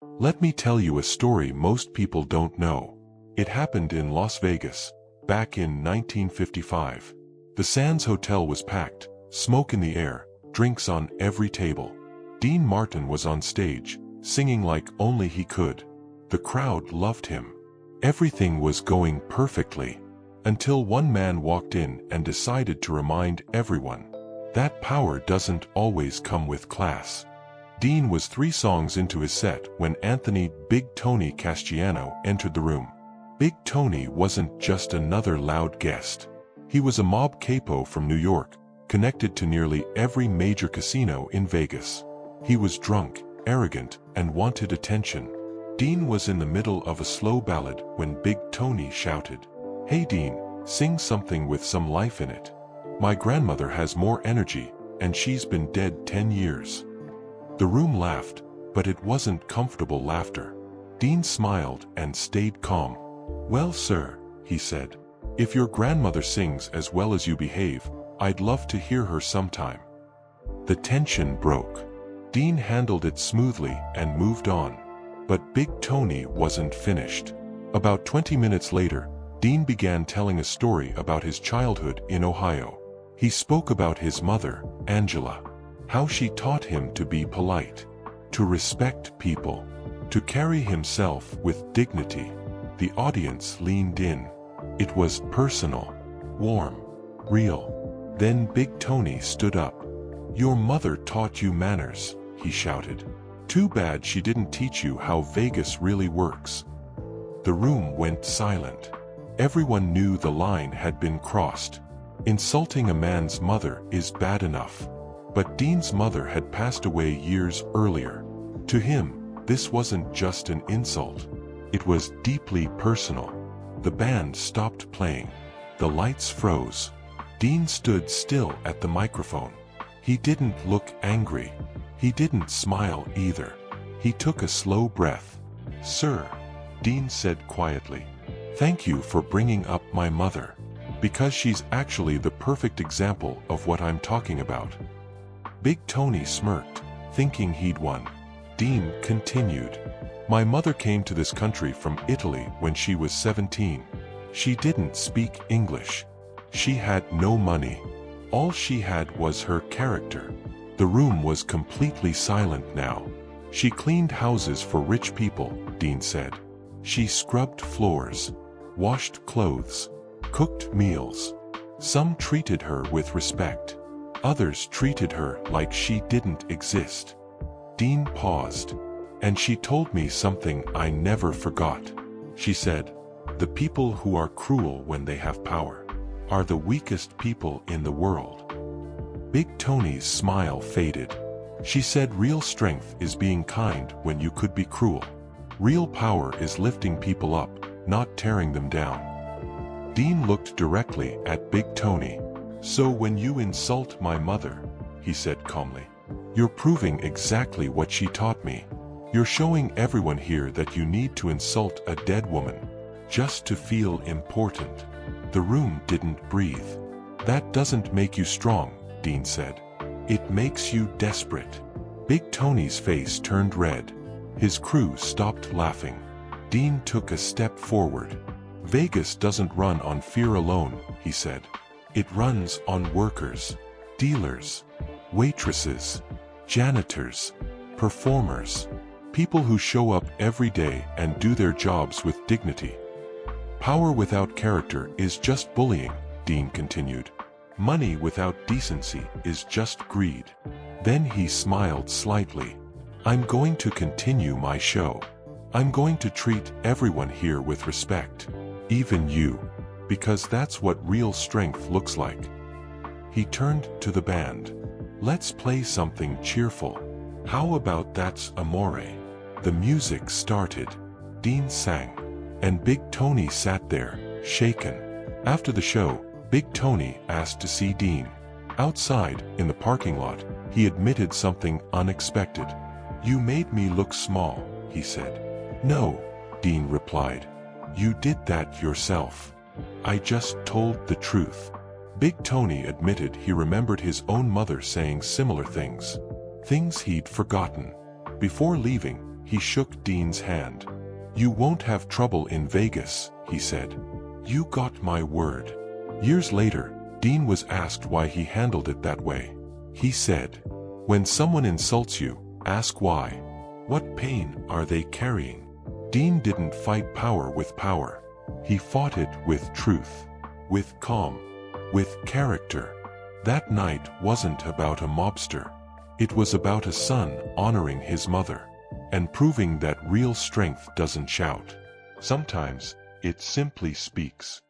Let me tell you a story most people don't know. It happened in Las Vegas, back in 1955. The Sands Hotel was packed, smoke in the air, drinks on every table. Dean Martin was on stage, singing like only he could. The crowd loved him. Everything was going perfectly. Until one man walked in and decided to remind everyone that power doesn't always come with class. Dean was 3 songs into his set when Anthony "Big Tony" Casciano entered the room. Big Tony wasn't just another loud guest. He was a mob capo from New York, connected to nearly every major casino in Vegas. He was drunk, arrogant, and wanted attention. Dean was in the middle of a slow ballad when Big Tony shouted, "Hey Dean, sing something with some life in it. My grandmother has more energy, and she's been dead 10 years. The room laughed, but it wasn't comfortable laughter. Dean smiled and stayed calm. "Well, sir," he said, "if your grandmother sings as well as you behave, I'd love to hear her sometime." The tension broke. Dean handled it smoothly and moved on. But Big Tony wasn't finished. About 20 minutes later, Dean began telling a story about his childhood in Ohio. He spoke about his mother, Angela, how she taught him to be polite, to respect people, to carry himself with dignity. The audience leaned in. It was personal, warm, real. Then Big Tony stood up. "Your mother taught you manners," he shouted. "Too bad she didn't teach you how Vegas really works." The room went silent. Everyone knew the line had been crossed. Insulting a man's mother is bad enough. But Dean's mother had passed away years earlier. To him, this wasn't just an insult. It was deeply personal. The band stopped playing. The lights froze. Dean stood still at the microphone. He didn't look angry. He didn't smile either. He took a slow breath. "Sir," Dean said quietly, "thank you for bringing up my mother. Because she's actually the perfect example of what I'm talking about." Big Tony smirked, thinking he'd won. Dean continued, "My mother came to this country from Italy when she was 17. She didn't speak English. She had no money. All she had was her character." The room was completely silent now. "She cleaned houses for rich people," Dean said. "She scrubbed floors, washed clothes, cooked meals. Some treated her with respect. Others treated her like she didn't exist." Dean paused. "And she told me something I never forgot. She said, 'The people who are cruel when they have power are the weakest people in the world.'" Big Tony's smile faded. "She said real strength is being kind when you could be cruel. Real power is lifting people up, not tearing them down." Dean looked directly at Big Tony. "So when you insult my mother," he said calmly, "you're proving exactly what she taught me. You're showing everyone here that you need to insult a dead woman just to feel important." The room didn't breathe. "That doesn't make you strong," Dean said. "It makes you desperate." Big Tony's face turned red. His crew stopped laughing. Dean took a step forward. "Vegas doesn't run on fear alone," he said. "It runs on workers, dealers, waitresses, janitors, performers, people who show up every day and do their jobs with dignity." "Power without character is just bullying," Dean continued. "Money without decency is just greed." Then he smiled slightly. "I'm going to continue my show. I'm going to treat everyone here with respect, even you, because that's what real strength looks like." He turned to the band. "Let's play something cheerful. How about That's Amore?" The music started. Dean sang, and Big Tony sat there, shaken. After the show, Big Tony asked to see Dean. Outside, in the parking lot, he admitted something unexpected. "You made me look small," he said. "No," Dean replied. "You did that yourself. I just told the truth." Big Tony admitted he remembered his own mother saying similar things. Things he'd forgotten. Before leaving, He shook Dean's hand. "You won't have trouble in Vegas," he said. "You got my word." Years later, Dean was asked why he handled it that way. He said, "When someone insults you, ask why. What pain are they carrying?" Dean didn't fight power with power. He fought it with truth, with calm, with character. That night wasn't about a mobster. It was about a son honoring his mother and proving that real strength doesn't shout. Sometimes, it simply speaks.